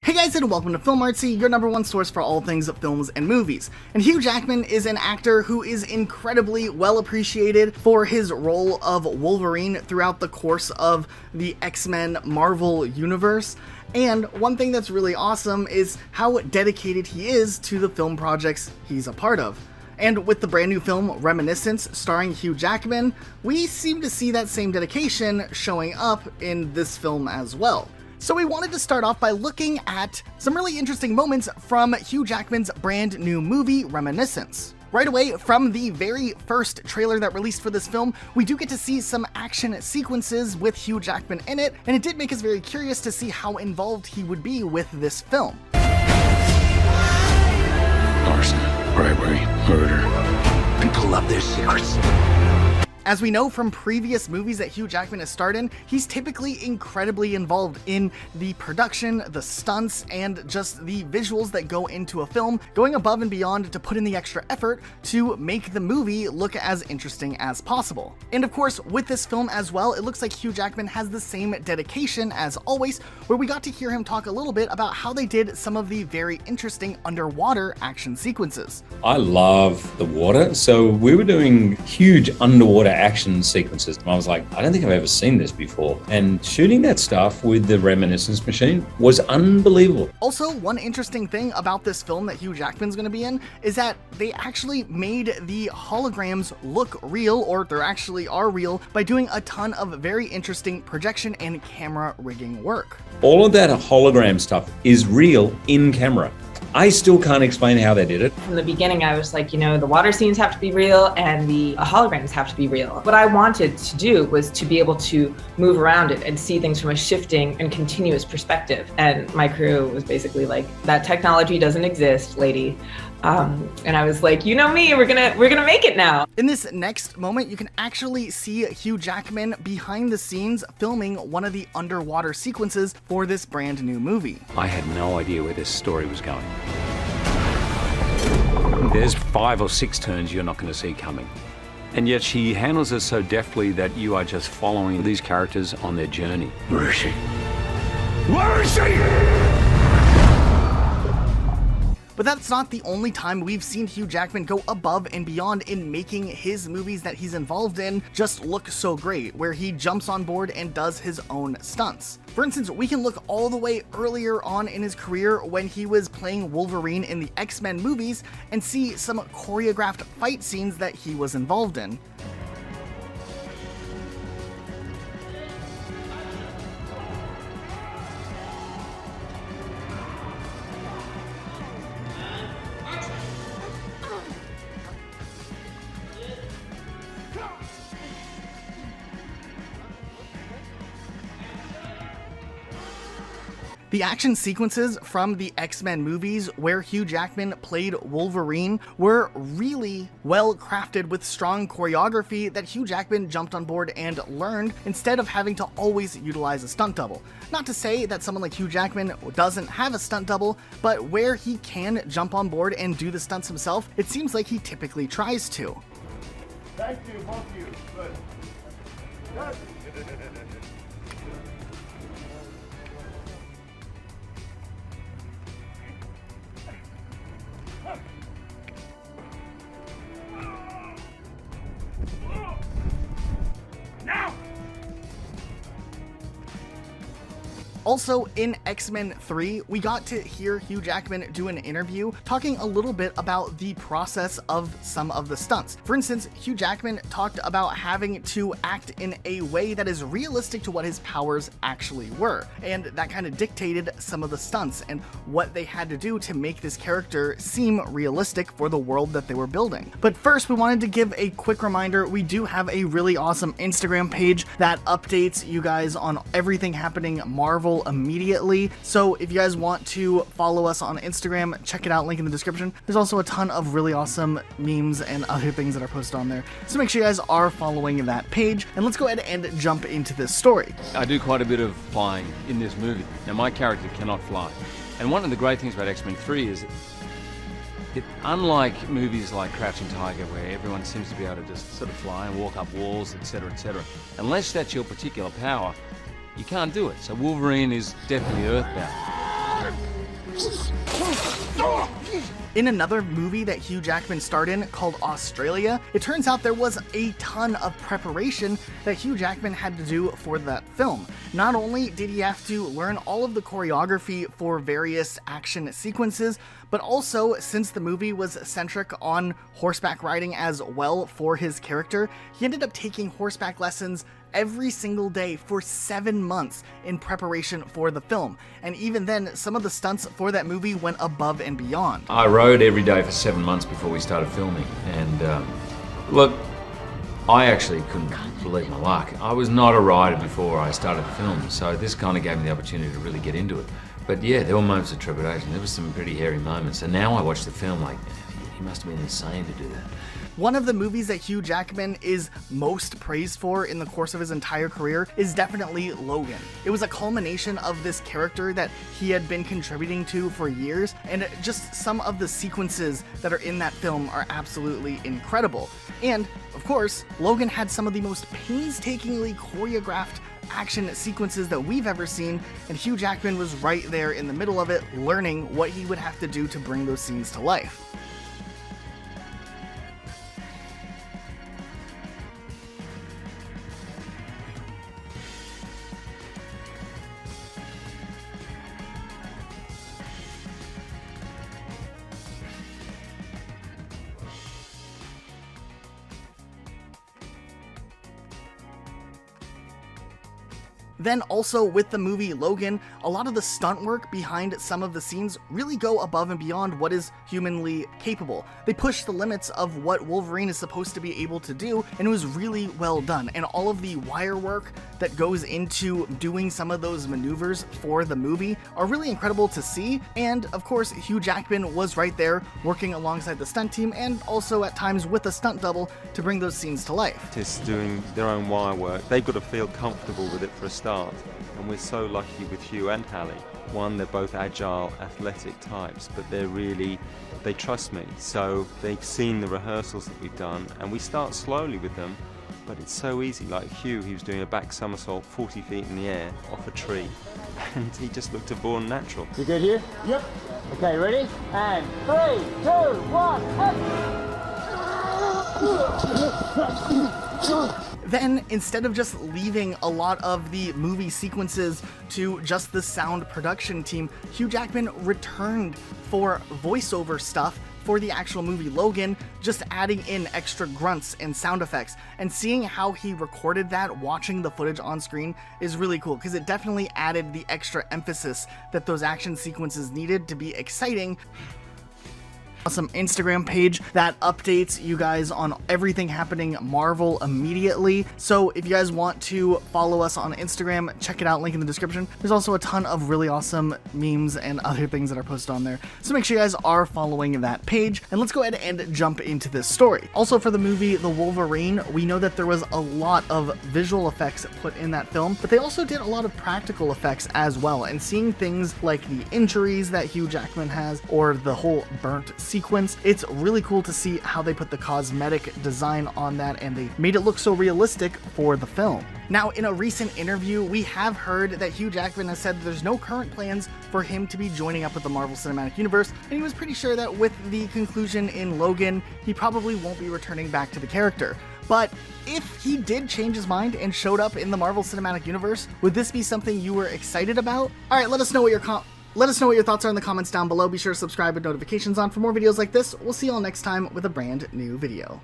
Hey guys, and welcome to 𝘍𝘪𝘭𝘮𝘊, your #1 source for all things films and movies. And Hugh Jackman is an actor who is incredibly well appreciated for his role of Wolverine throughout the course of the X-Men Marvel universe. And one thing that's really awesome is how dedicated he is to the film projects he's a part of. And with the brand new film Reminiscence starring Hugh Jackman, we seem to see that same dedication showing up in this film as well. So we wanted to start off by looking at some really interesting moments from Hugh Jackman's brand new movie, Reminiscence. Right away, from the very first trailer that released for this film, we do get to see some action sequences with Hugh Jackman in it, and it did make us very curious to see how involved he would be with this film. Arson, bribery, murder. People love their secrets. As we know from previous movies that Hugh Jackman has starred in, he's typically incredibly involved in the production, the stunts, and just the visuals that go into a film, going above and beyond to put in the extra effort to make the movie look as interesting as possible. And of course, with this film as well, it looks like Hugh Jackman has the same dedication as always, where we got to hear him talk a little bit about how they did some of the very interesting underwater action sequences. I love the water, so we were doing huge underwater action sequences. I was like, I don't think I've ever seen this before. And shooting that stuff with the Reminiscence machine was unbelievable. Also, one interesting thing about this film that Hugh Jackman's going to be in is that they actually made the holograms look real, or they actually are real, by doing a ton of very interesting projection and camera rigging work. All of that hologram stuff is real in camera. I still can't explain how they did it. From the beginning, I was like, the water scenes have to be real and the holograms have to be real. What I wanted to do was to be able to move around it and see things from a shifting and continuous perspective. And my crew was basically like, that technology doesn't exist, lady. And I was like, you know me, we're gonna make it now. In this next moment, you can actually see Hugh Jackman behind the scenes filming one of the underwater sequences for this brand new movie. I had no idea where this story was going. There's 5 or 6 turns you're not going to see coming. And yet she handles it so deftly that you are just following these characters on their journey. Where is she? Where is she? But that's not the only time we've seen Hugh Jackman go above and beyond in making his movies that he's involved in just look so great, where he jumps on board and does his own stunts. For instance, we can look all the way earlier on in his career when he was playing Wolverine in the X-Men movies and see some choreographed fight scenes that he was involved in. The action sequences from the X-Men movies where Hugh Jackman played Wolverine were really well crafted with strong choreography that Hugh Jackman jumped on board and learned instead of having to always utilize a stunt double. Not to say that someone like Hugh Jackman doesn't have a stunt double, but where he can jump on board and do the stunts himself, it seems like he typically tries to. Thank you, both of you. Good. Good. Also, in X-Men 3, we got to hear Hugh Jackman do an interview talking a little bit about the process of some of the stunts. For instance, Hugh Jackman talked about having to act in a way that is realistic to what his powers actually were, and that kind of dictated some of the stunts and what they had to do to make this character seem realistic for the world that they were building. But first, we wanted to give a quick reminder, we do have a really awesome Instagram page that updates you guys on everything happening Marvel immediately. So if you guys want to follow us on Instagram, check it out, link in the description. There's also a ton of really awesome memes and other things that are posted on there. So make sure you guys are following that page, and let's go ahead and jump into this story. I do quite a bit of flying in this movie. Now my character cannot fly. And one of the great things about X-Men 3 is unlike movies like Crouching Tiger, where everyone seems to be able to just sort of fly and walk up walls, etc., unless that's your particular power, you can't do it. So Wolverine is definitely earthbound. In another movie that Hugh Jackman starred in called Australia, it turns out there was a ton of preparation that Hugh Jackman had to do for that film. Not only did he have to learn all of the choreography for various action sequences, but also, since the movie was centric on horseback riding as well for his character, he ended up taking horseback lessons every single day for 7 months in preparation for the film. And even then, some of the stunts for that movie went above and beyond. I rode every day for 7 months before we started filming, and look, I actually couldn't believe my luck. I was not a rider before I started the film, so this kind of gave me the opportunity to really get into it. But yeah, there were moments of trepidation. There were some pretty hairy moments, and now I watch the film like, he must have been insane to do that. One of the movies that Hugh Jackman is most praised for in the course of his entire career is definitely Logan. It was a culmination of this character that he had been contributing to for years, and just some of the sequences that are in that film are absolutely incredible. And, of course, Logan had some of the most painstakingly choreographed action sequences that we've ever seen, and Hugh Jackman was right there in the middle of it, learning what he would have to do to bring those scenes to life. Then also with the movie Logan, a lot of the stunt work behind some of the scenes really go above and beyond what is humanly capable. They push the limits of what Wolverine is supposed to be able to do, and it was really well done. And all of the wire work that goes into doing some of those maneuvers for the movie are really incredible to see. And of course, Hugh Jackman was right there working alongside the stunt team and also at times with a stunt double to bring those scenes to life. Artists doing their own wire work, they've got to feel comfortable with it for a start. And we're so lucky with Hugh and Halle. One, they're both agile, athletic types, but they trust me. So they've seen the rehearsals that we've done, and we start slowly with them, but it's so easy. Like Hugh, he was doing a back somersault 40 feet in the air off a tree, and he just looked a born natural. You good here? Yep. Okay, ready? And 3, 2, 1, action! Then, instead of just leaving a lot of the movie sequences to just the sound production team, Hugh Jackman returned for voiceover stuff for the actual movie Logan, just adding in extra grunts and sound effects. And seeing how he recorded that, watching the footage on screen, is really cool, because it definitely added the extra emphasis that those action sequences needed to be exciting. Awesome Instagram page that updates you guys on everything happening Marvel immediately. So if you guys want to follow us on Instagram, check it out, link in the description. There's also a ton of really awesome memes and other things that are posted on there. So make sure you guys are following that page, and let's go ahead and jump into this story. Also for the movie The Wolverine, we know that there was a lot of visual effects put in that film, but they also did a lot of practical effects as well. And seeing things like the injuries that Hugh Jackman has, or the whole burnt sequence, it's really cool to see how they put the cosmetic design on that, and they made it look so realistic for the film. Now, in a recent interview, we have heard that Hugh Jackman has said that there's no current plans for him to be joining up with the Marvel Cinematic Universe, and he was pretty sure that with the conclusion in Logan, he probably won't be returning back to the character. But if he did change his mind and showed up in the Marvel Cinematic Universe, would this be something you were excited about? Alright, let us know what your thoughts are in the comments down below. Be sure to subscribe with notifications on for more videos like this. We'll see you all next time with a brand new video.